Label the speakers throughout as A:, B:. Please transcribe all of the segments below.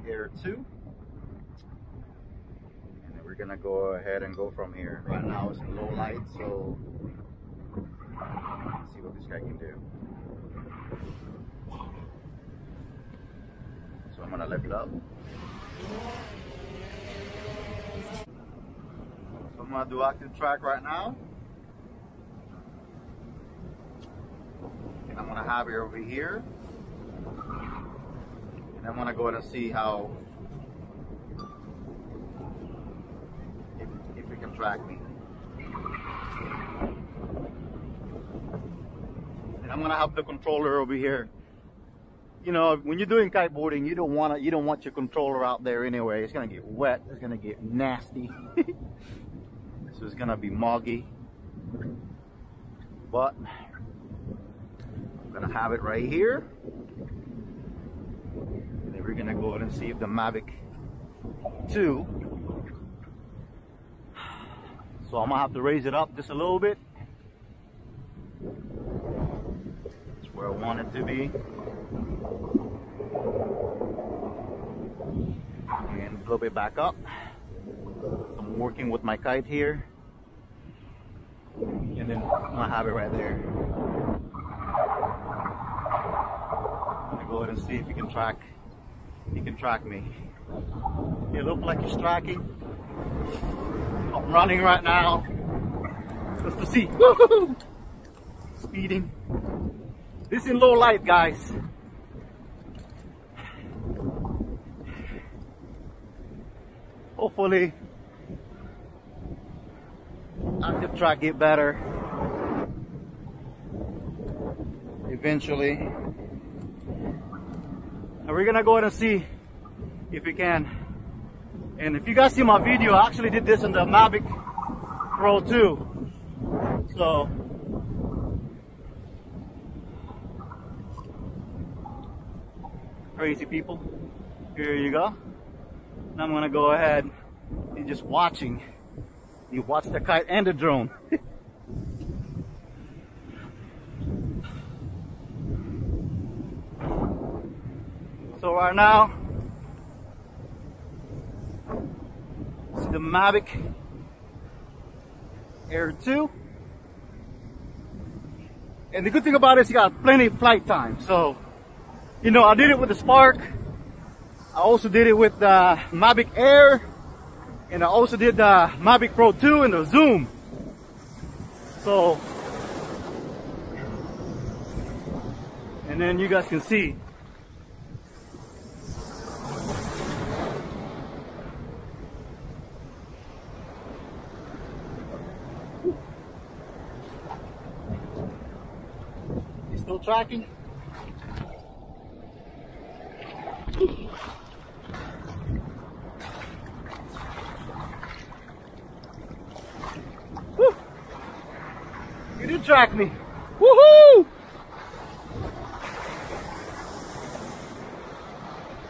A: Air 2. And then we're gonna go ahead and go from here. Right now it's in low light, so let's see what this guy can do. So I'm gonna lift it up. So I'm gonna do active track right now. And I'm gonna have it over here. And I'm gonna go ahead and see how if it can track me. And I'm gonna have the controller over here. You know, when you're doing kiteboarding, you don't want your controller out there anyway. It's gonna get wet. It's gonna get nasty. So it's gonna be muggy. But I'm gonna have it right here. And then we're gonna go ahead and see if the Mavic 2. So I'm gonna have to raise it up just a little bit. That's where I want it to be. And a little bit back up. I'm working with my kite here. And then I'm gonna have it right there. I'm gonna go ahead and see if he can track me. It looks like he's tracking. I'm running right now just to see. Woo-hoo! Speeding. This is in low light, guys. Hopefully I can track it better eventually. And we're gonna go ahead and see if we can. And if you guys see my video, I actually did this on the Mavic Pro 2. So crazy people. Here you go. And I'm gonna go ahead and just watching. You watch the kite and the drone. So right now, see the Mavic Air 2. And the good thing about it is you got plenty of flight time. So, you know, I did it with the Spark. I also did it with the Mavic Air. And I also did the Mavic Pro 2 and the Zoom. So, and then you guys can see. He's still tracking. You did track me. Woohoo!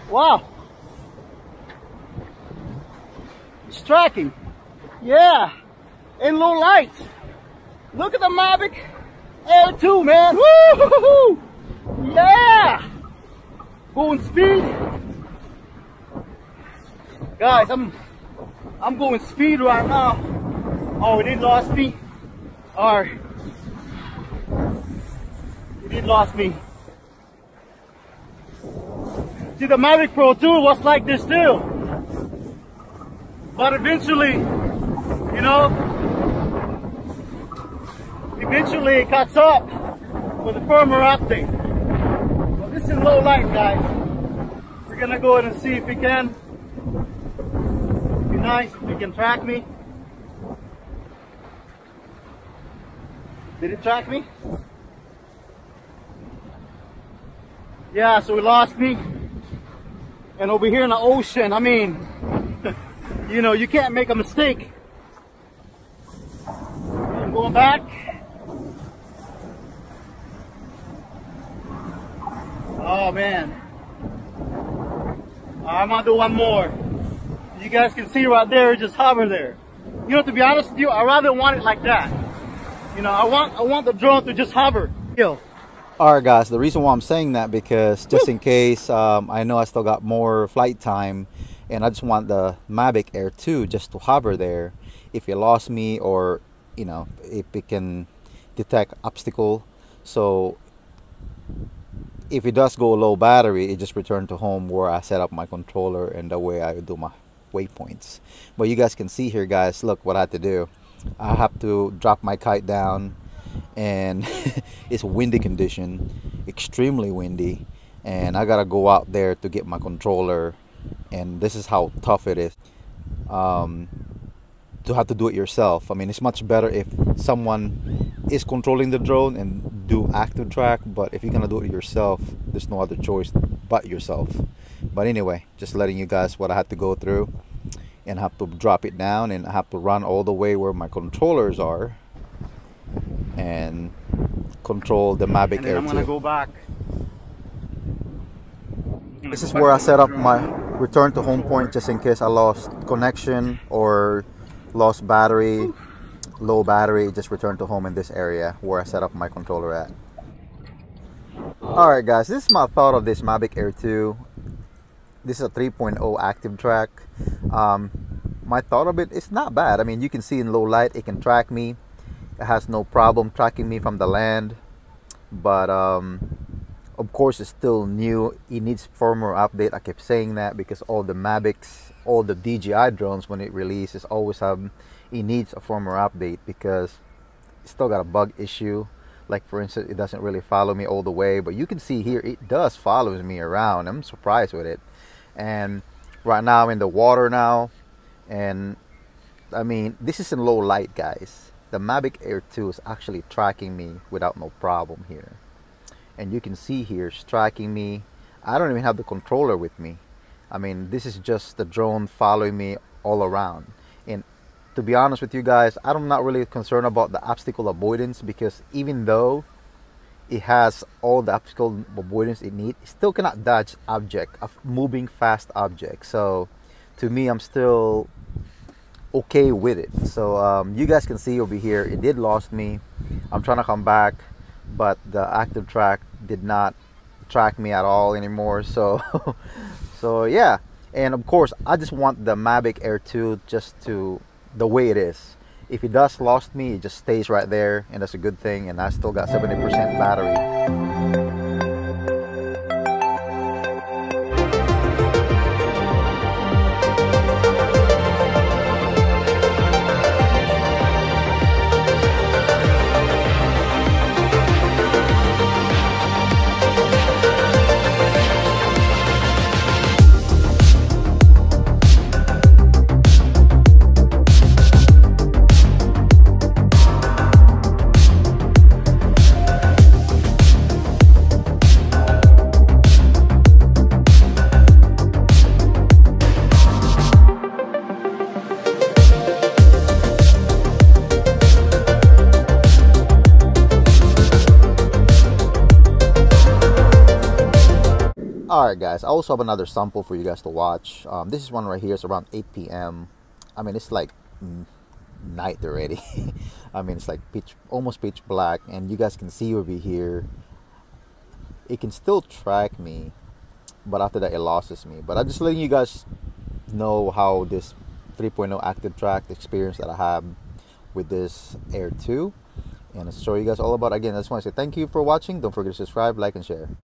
A: Wow. It's tracking. Yeah. In low light. Look at the Mavic Air 2, man. Woohoo! Yeah. Going speed. Guys, I'm going speed right now. Oh, it lost me. Or it lost me. See, the Mavic Pro 2 was like this too. But eventually, you know, it cuts up with the firmware update. But this is low light, guys. We're gonna go ahead and see if we can. Be nice if we can track me. Did it track me? Yeah, so it lost me. And over here in the ocean, I mean, you know, you can't make a mistake. I'm going back. Oh man. I'm gonna do one more. You guys can see right there, just hover there. You know, to be honest with you, I rather want it like that. You know, I want the drone to just hover. All Alright guys, the reason why I'm saying that because just in case I know I still got more flight time and I just want the Mavic Air 2 just to hover there if it lost me, or you know, if it can detect obstacle. So if it does go low battery, it just return to home where I set up my controller and the way I do my waypoints. But you guys can see here guys, look what I had to do. I have to drop my kite down, and it's windy condition, extremely windy, and I gotta go out there to get my controller, and this is how tough it is to have to do it yourself. I mean, it's much better if someone is controlling the drone and do active track, but if you're gonna do it yourself, there's no other choice but yourself. But anyway, just letting you guys what I had to go through, and I have to drop it down, and I have to run all the way where my controllers are and control the Mavic Air 2.
B: I'm gonna go back.
A: This is where I set up my return to home point just in case I lost connection or lost battery, low battery. Just return to home in this area where I set up my controller at. Alright guys, this is my thought of this Mavic Air 2. This is a 3.0 active track. My thought of it is not bad. I mean, you can see in low light it can track me. It has no problem tracking me from the land, but of course it's still new. It needs firmware update. I kept saying that because all the Mavics, all the DJI drones, when it releases, always have, it needs a firmware update because it's still got a bug issue. Like for instance, it doesn't really follow me all the way, but you can see here it does follows me around. I'm surprised with it. And right now I'm in the water now, and I mean, this is in low light guys. The Mavic Air 2 is actually tracking me without no problem here. And you can see here, it's tracking me. I don't even have the controller with me. I mean, this is just the drone following me all around. And to be honest with you guys, I'm not really concerned about the obstacle avoidance, because even though it has all the obstacle avoidance it needs, it still cannot dodge object, a moving fast object. So to me, I'm still okay with it. So you guys can see over here, it did lost me. I'm trying to come back, but the active track did not track me at all anymore. So so yeah, and of course I just want the Mavic Air 2 just to the way it is. If it does lost me, it just stays right there, and that's a good thing. And I still got 70% battery. Alright guys, I also have another sample for you guys to watch. This is one right here. It's around 8 p.m. I mean, it's like night already. I mean, it's like almost pitch black, and you guys can see over here it can still track me, but after that it loses me. But I'm just letting you guys know how this 3.0 active track experience that I have with this Air 2, and I'll show you guys all about it. Again, I just want to say thank you for watching. Don't forget to subscribe, like, and share.